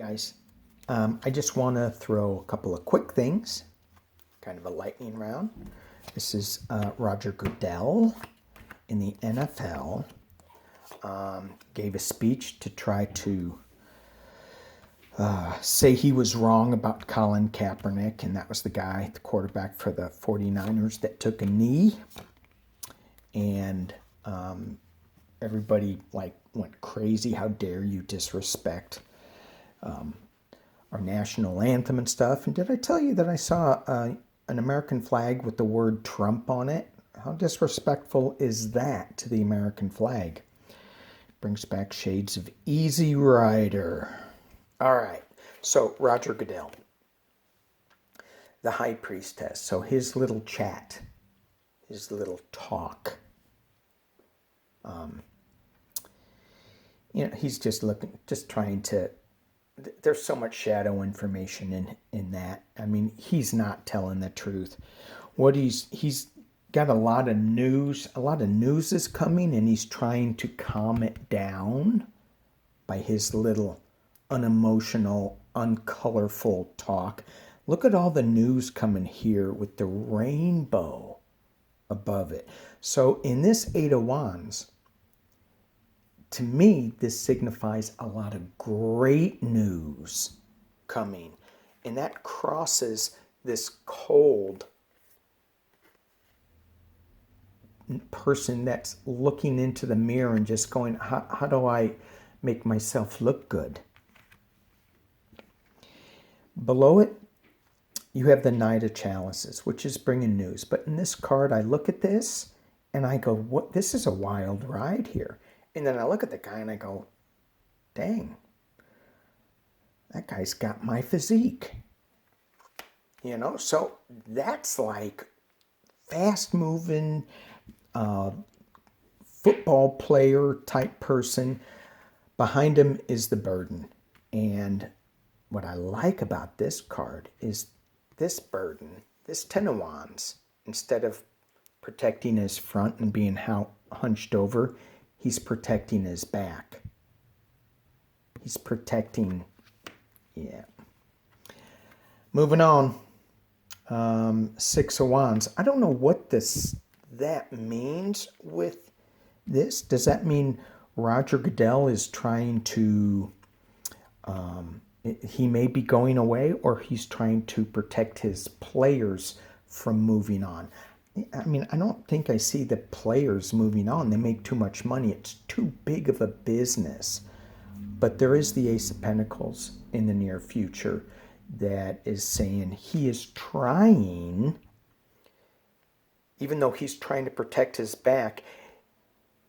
guys. I just want to throw a couple of quick things, kind of a lightning round. This is Roger Goodell in the NFL. Gave a speech to try to say he was wrong about Colin Kaepernick, and that was the guy, the quarterback for the 49ers, that took a knee. And everybody went crazy. How dare you disrespect our national anthem and stuff. And did I tell you that I saw an American flag with the word Trump on it? How disrespectful is that to the American flag? Brings back shades of Easy Rider. All right, so Roger Goodell, the high priestess. So his little chat, his little talk. He's just trying to. There's so much shadow information in that. I mean, he's not telling the truth. What he's got a lot of news. A lot of news is coming, and he's trying to calm it down by his little unemotional, uncolorful talk. Look at all the news coming here with the rainbow above it. So in this Eight of Wands, to me, this signifies a lot of great news coming. And that crosses this cold person that's looking into the mirror and just going, how do I make myself look good? Below it, you have the Knight of Chalices, which is bringing news. But in this card, I look at this and I go, "What? This is a wild ride here." And then I look at the guy and I go, dang, that guy's got my physique. So that's like fast-moving football player type person. Behind him is the burden. And what I like about this card is this burden, this Ten of Wands, instead of protecting his front and being hunched over, he's protecting his back. He's protecting, yeah. Moving on. Six of Wands. I don't know what that means with this. Does that mean Roger Goodell is trying to, he may be going away, or he's trying to protect his players from moving on? I mean, I don't think I see the players moving on. They make too much money. It's too big of a business. But there is the Ace of Pentacles in the near future that is saying he is trying, even though he's trying to protect his back,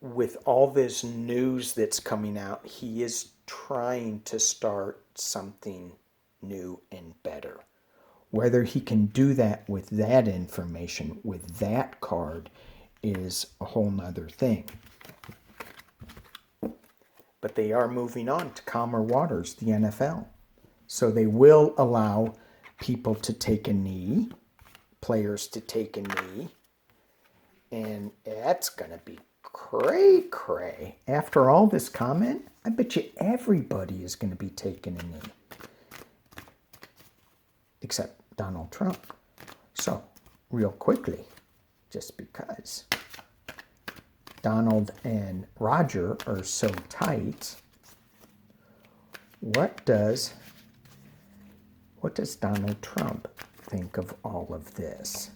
with all this news that's coming out, he is trying to start something new and better. Whether he can do that with that information, with that card, is a whole nother thing. But they are moving on to calmer waters, the NFL. So they will allow people to take a knee, players to take a knee, and that's going to be cray-cray. After all this comment, I bet you everybody is going to be taking a knee. Except Donald Trump. So, real quickly, just because Donald and Roger are so tight, what does Donald Trump think of all of this?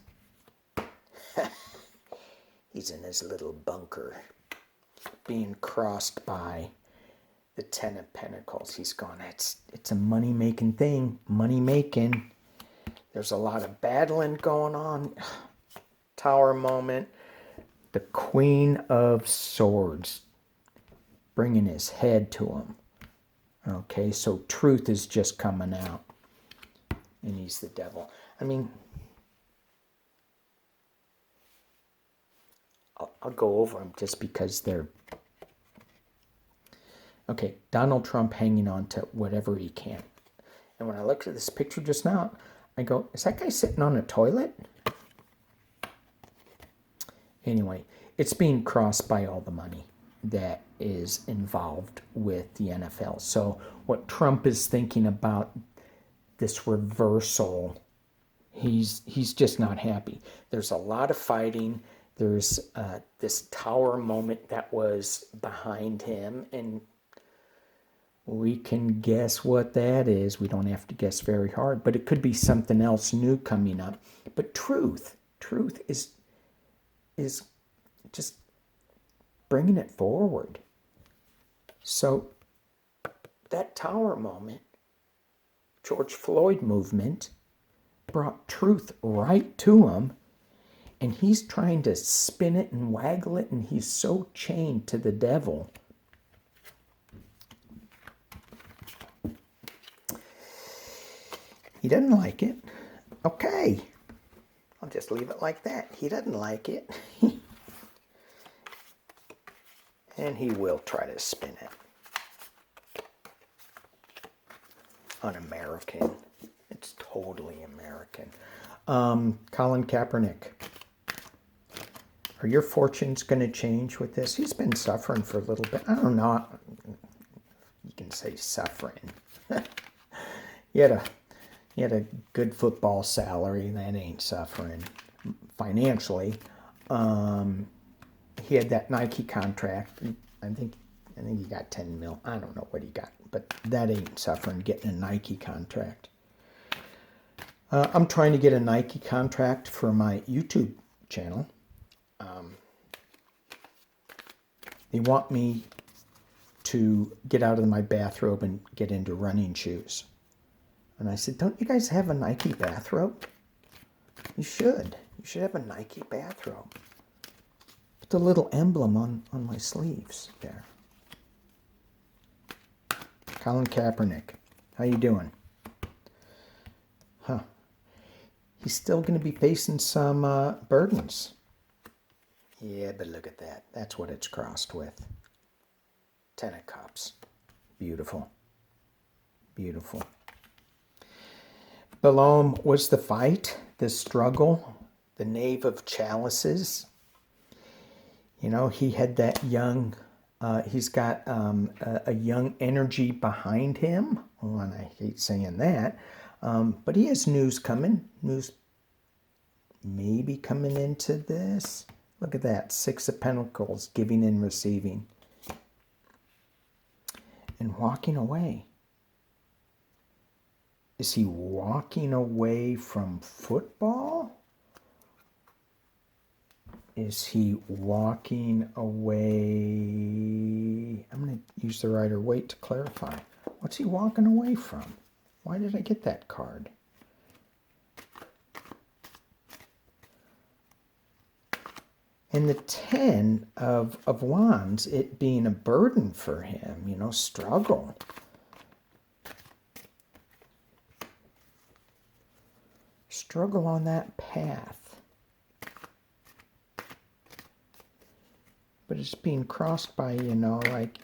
He's in his little bunker, being crossed by the Ten of Pentacles. He's gone, it's a money-making thing, money-making. There's a lot of battling going on. Tower moment. The Queen of Swords bringing his head to him. Okay, so truth is just coming out. And he's the devil. I mean, I'll go over them just because they're... Okay, Donald Trump hanging on to whatever he can. And when I looked at this picture just now, I go, is that guy sitting on a toilet? Anyway, it's being crossed by all the money. that is involved with the NFL. So what Trump is thinking about, this reversal, he's just not happy. There's a lot of fighting. There's this tower moment that was behind him, and we can guess what that is. We don't have to guess very hard, but it could be something else new coming up. But truth is just bringing it forward. So that tower moment, George Floyd movement, brought truth right to him, and he's trying to spin it and waggle it, and he's so chained to the devil. He doesn't like it. Okay. I'll just leave it like that. He doesn't like it. And he will try to spin it. Un-American. It's totally American. Colin Kaepernick. Are your fortunes going to change with this? He's been suffering for a little bit. I don't know. You can say suffering. He had a good football salary. That ain't suffering financially. He had that Nike contract. I think he got 10 mil. I don't know what he got, but that ain't suffering, getting a Nike contract. I'm trying to get a Nike contract for my YouTube channel. They want me to get out of my bathrobe and get into running shoes. And I said, don't you guys have a Nike bathrobe? You should. You should have a Nike bathrobe. Put the little emblem on my sleeves there. Colin Kaepernick. How you doing? Huh. He's still going to be facing some burdens. Yeah, but look at that. That's what it's crossed with. 10 of Cups. Beautiful. Beautiful. Below him was the fight, the struggle, the Knave of Chalices. You know, he had that young, he's got a young energy behind him. Oh, and I hate saying that. But he has news coming. News maybe coming into this. Look at that. 6 of Pentacles, giving and receiving. And walking away. Is he walking away from football? Is he walking away? I'm going to use the Rider Waite to clarify. What's he walking away from? Why did I get that card? And the 10 of Wands, it being a burden for him, you know, struggle. Struggle on that path. But it's being crossed by, you know, like,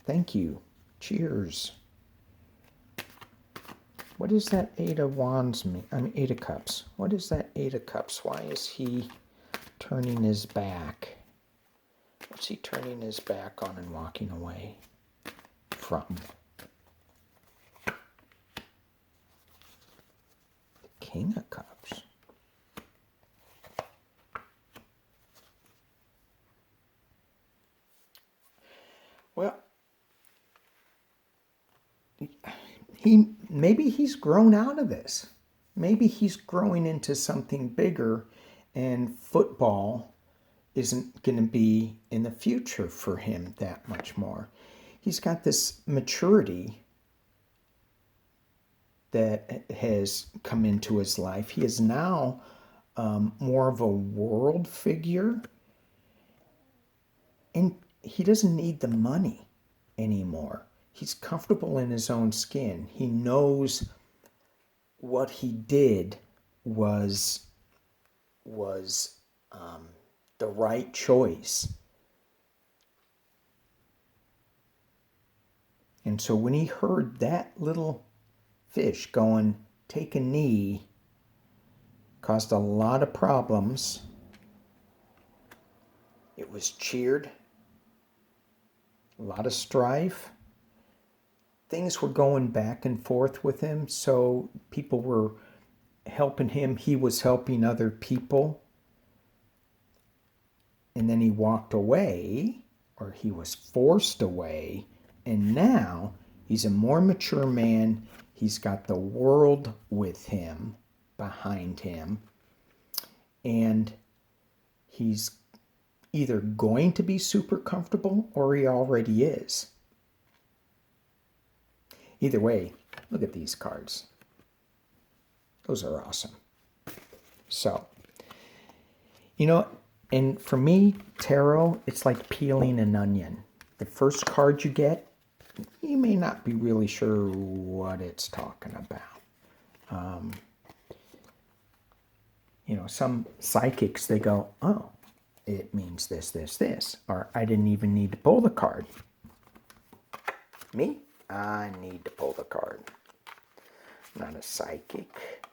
thank you, cheers. What does that 8 of Wands mean? I mean, 8 of Cups. What is that 8 of Cups? Why is he turning his back? What's he turning his back on and walking away from? The King of Cups. Well, maybe he's grown out of this. Maybe he's growing into something bigger, and football isn't going to be in the future for him that much more. He's got this maturity that has come into his life. He is now more of a world figure, and he doesn't need the money anymore. He's comfortable in his own skin. He knows what he did was the right choice. And so when he heard that little fish going, take a knee, caused a lot of problems. It was cheered a lot of strife. Things were going back and forth with him, so people were helping him. He was helping other people. And then he walked away, or he was forced away, and now he's a more mature man. He's got the world with him, behind him, and he's either going to be super comfortable or he already is. Either way, look at these cards. Those are awesome. So, and for me, tarot, it's like peeling an onion. The first card you get, you may not be really sure what it's talking about. Some psychics, they go, oh, it means this, this, this. Or I didn't even need to pull the card. Me, I need to pull the card. I'm not a psychic.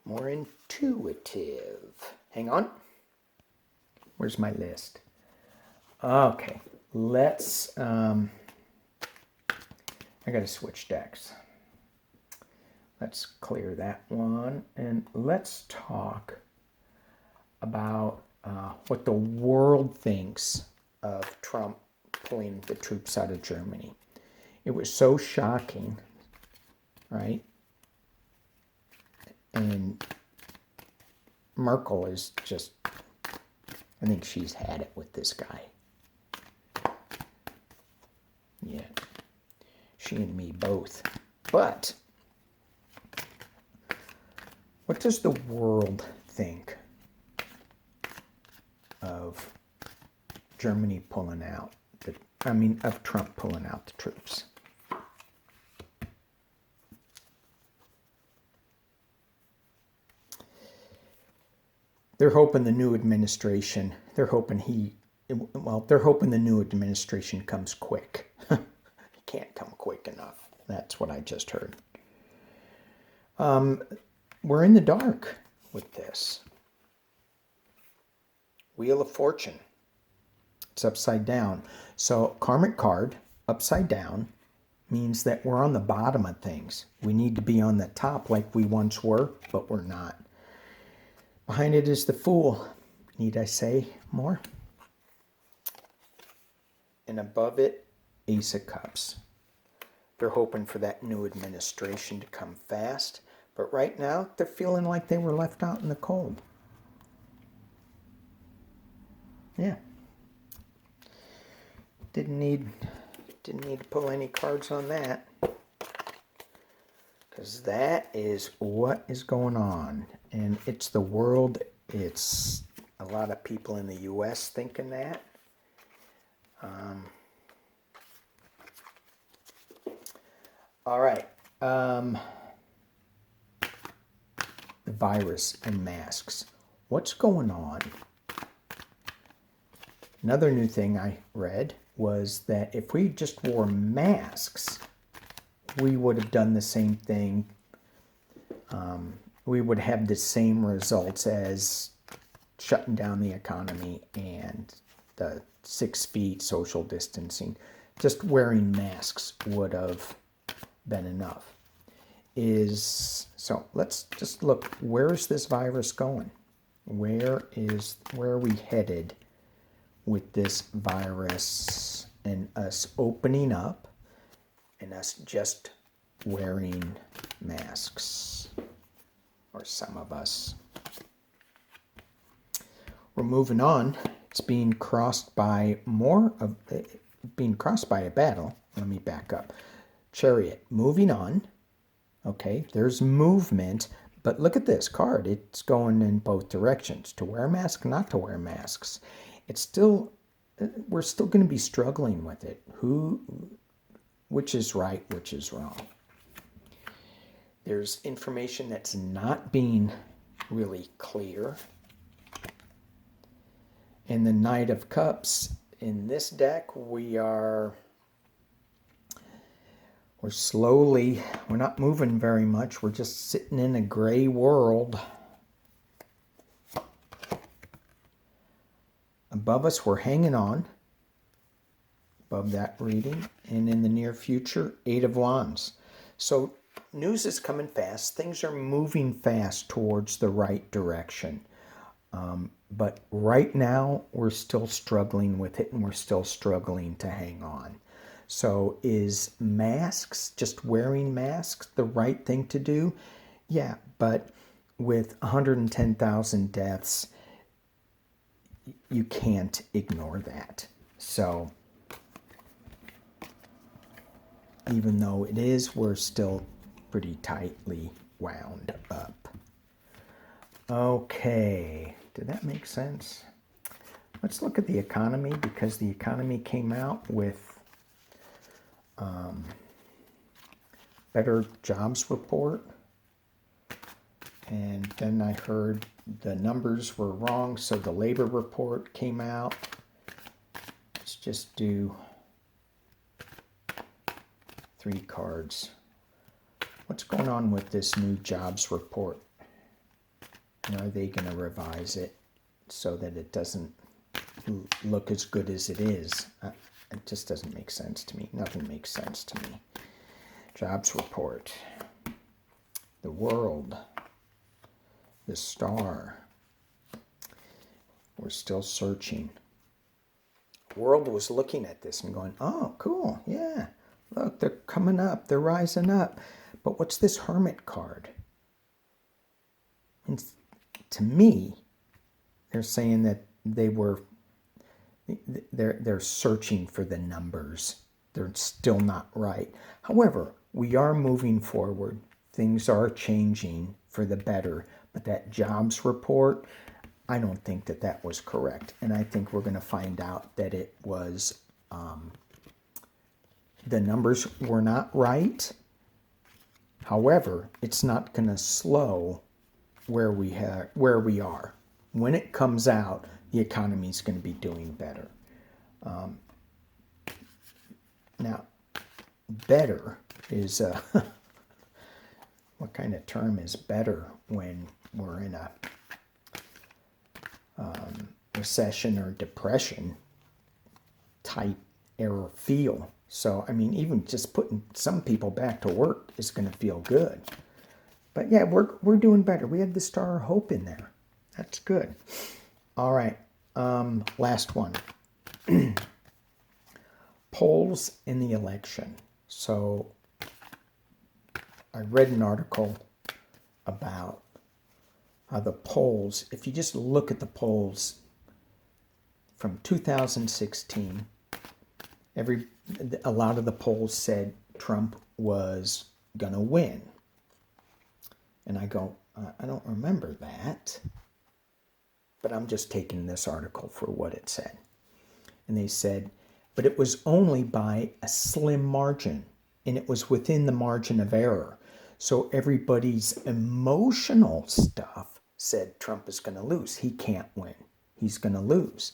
More intuitive. Hang on. Where's my list? Okay, let's, I gotta switch decks. Let's clear that one, and let's talk about what the world thinks of Trump pulling the troops out of Germany. It was so shocking, right? And Merkel is just, I think she's had it with this guy. Yeah, she and me both. But what does the world think of Germany pulling out, of Trump pulling out the troops? They're hoping the new administration, they're hoping the new administration comes quick. It can't come quick enough. That's what I just heard. We're in the dark with this. Wheel of Fortune. It's upside down. So karmic card, upside down, means that we're on the bottom of things. We need to be on the top like we once were, but we're not. Behind it is the Fool. Need I say more? And above it, Ace of Cups. They're hoping for that new administration to come fast. But right now, they're feeling like they were left out in the cold. Yeah. Didn't need to pull any cards on that. Because that is what is going on. And it's the world. It's a lot of people in the U.S. thinking that. All right. The virus and masks. What's going on? Another new thing I read was that if we just wore masks, we would have done the same thing. We would have the same results as shutting down the economy and the 6 feet social distancing. Just wearing masks would have been enough. So let's just look. Where is this virus going? Where are we headed with this virus and us opening up and us just wearing masks, or some of us? We're moving on. It's being crossed by a battle. Let me back up. Chariot, moving on. Okay, there's movement, but look at this card. It's going in both directions. To wear a mask, not to wear masks. We're still going to be struggling with it. Which is right, which is wrong. There's information that's not being really clear. And the Knight of Cups, in this deck, we're not moving very much. We're just sitting in a gray world. Above us, we're hanging on. above that reading. And in the near future, 8 of Wands. So news is coming fast. Things are moving fast towards the right direction. But right now, we're still struggling with it, and we're still struggling to hang on. So is masks, just wearing masks, the right thing to do? Yeah, but with 110,000 deaths, you can't ignore that. So even though it is, we're still pretty tightly wound up. Okay, did that make sense? Let's look at the economy, because the economy came out with better jobs report. And then I heard the numbers were wrong, so the labor report came out. Let's just do 3 cards. What's going on with this new jobs report? And are they going to revise it so that it doesn't look as good as it is? It just doesn't make sense to me. Nothing makes sense to me. Jobs report. The world. The star. We're still searching. World was looking at this and going, oh, cool, yeah. Look, they're coming up. They're rising up. But what's this Hermit card? And to me, they're saying that they're searching for the numbers. They're still not right. However, we are moving forward. Things are changing for the better. But that jobs report, I don't think that was correct. And I think we're going to find out that it was, the numbers were not right. However, it's not going to slow where we are. When it comes out, the economy is going to be doing better. Now, better is what kind of term is better when we're in a recession or depression type era feel? So, I mean, even just putting some people back to work is going to feel good. But yeah, we're doing better. We had the Star of Hope in there. That's good. All right. Last one. Polls in the election. So I read an article about how the polls, if you just look at the polls from 2016, a lot of the polls said Trump was going to win. And I go, I don't remember that. But I'm just taking this article for what it said. And they said, but it was only by a slim margin. And it was within the margin of error. So everybody's emotional stuff said Trump is going to lose. He can't win. He's going to lose.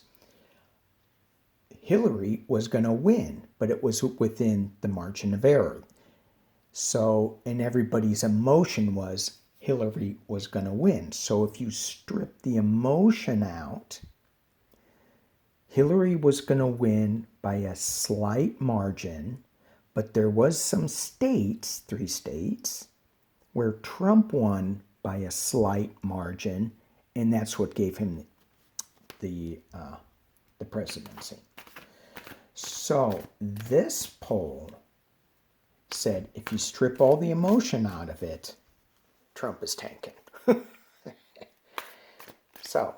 Hillary was going to win, but it was within the margin of error. So, and everybody's emotion was Hillary was going to win. So if you strip the emotion out, Hillary was going to win by a slight margin, but there was some states, 3 states, where Trump won by a slight margin, and that's what gave him the presidency. So this poll said if you strip all the emotion out of it, Trump is tanking. So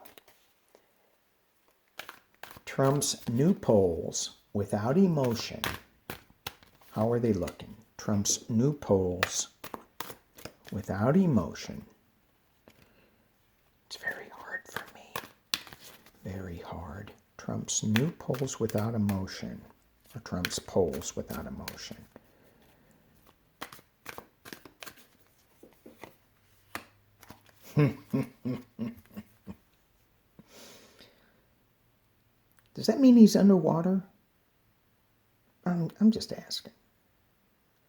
Trump's new polls without emotion, how are they looking? Trump's new polls without emotion. It's very hard for me. Very hard. Trump's new polls without emotion. Or Trump's polls without emotion. Does that mean he's underwater? I'm just asking.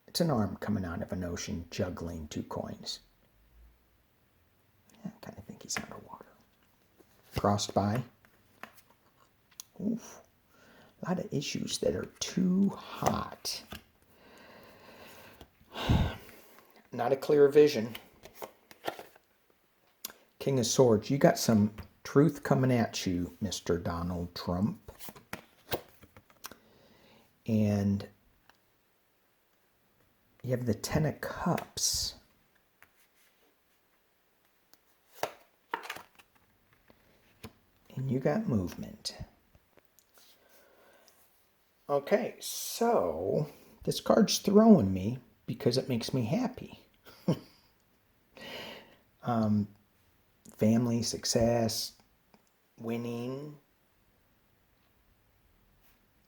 It's an arm coming out of an ocean juggling 2 coins. I kind of think he's underwater. Crossed by. Oof. A lot of issues that are too hot. Not a clear vision. King of Swords, you got some truth coming at you, Mr. Donald Trump. And you have the Ten of Cups. And you got movement. Okay, so this card's throwing me because it makes me happy. Family, success, winning.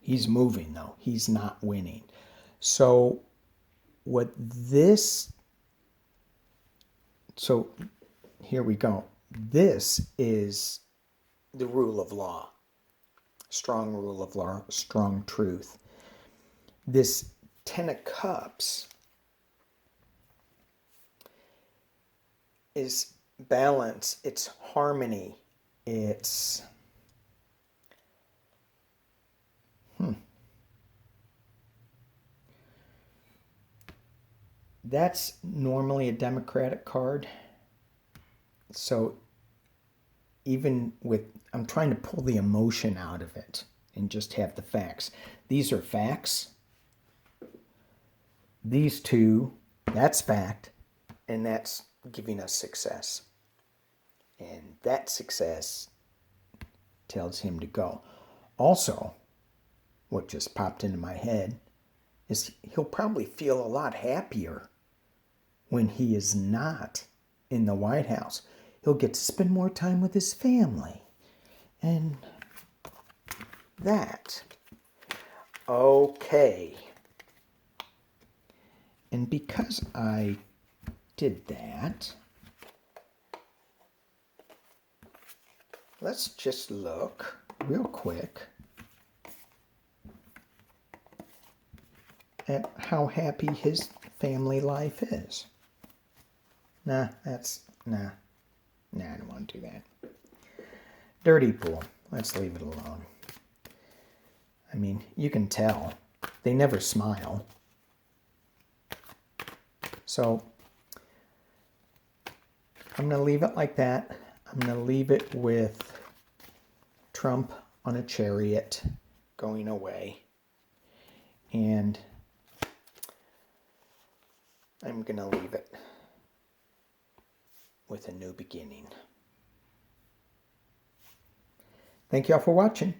He's moving, though. He's not winning. So so here we go. This is the rule of law. Strong rule of law, strong truth. This Ten of Cups is balance, it's harmony, it's that's normally a Democratic card. So even with, I'm trying to pull the emotion out of it and just have the facts. These are facts. These two, that's fact, and that's giving us success. And that success tells him to go. Also, what just popped into my head is he'll probably feel a lot happier when he is not in the White House. He'll get to spend more time with his family. And that. Okay. And because I did that, let's just look real quick at how happy his family life is. Nah, I don't want to do that. Dirty pool. Let's leave it alone. I mean, you can tell. They never smile. So, I'm going to leave it like that. I'm going to leave it with Trump on a chariot going away. And I'm going to leave it with a new beginning. Thank you all for watching.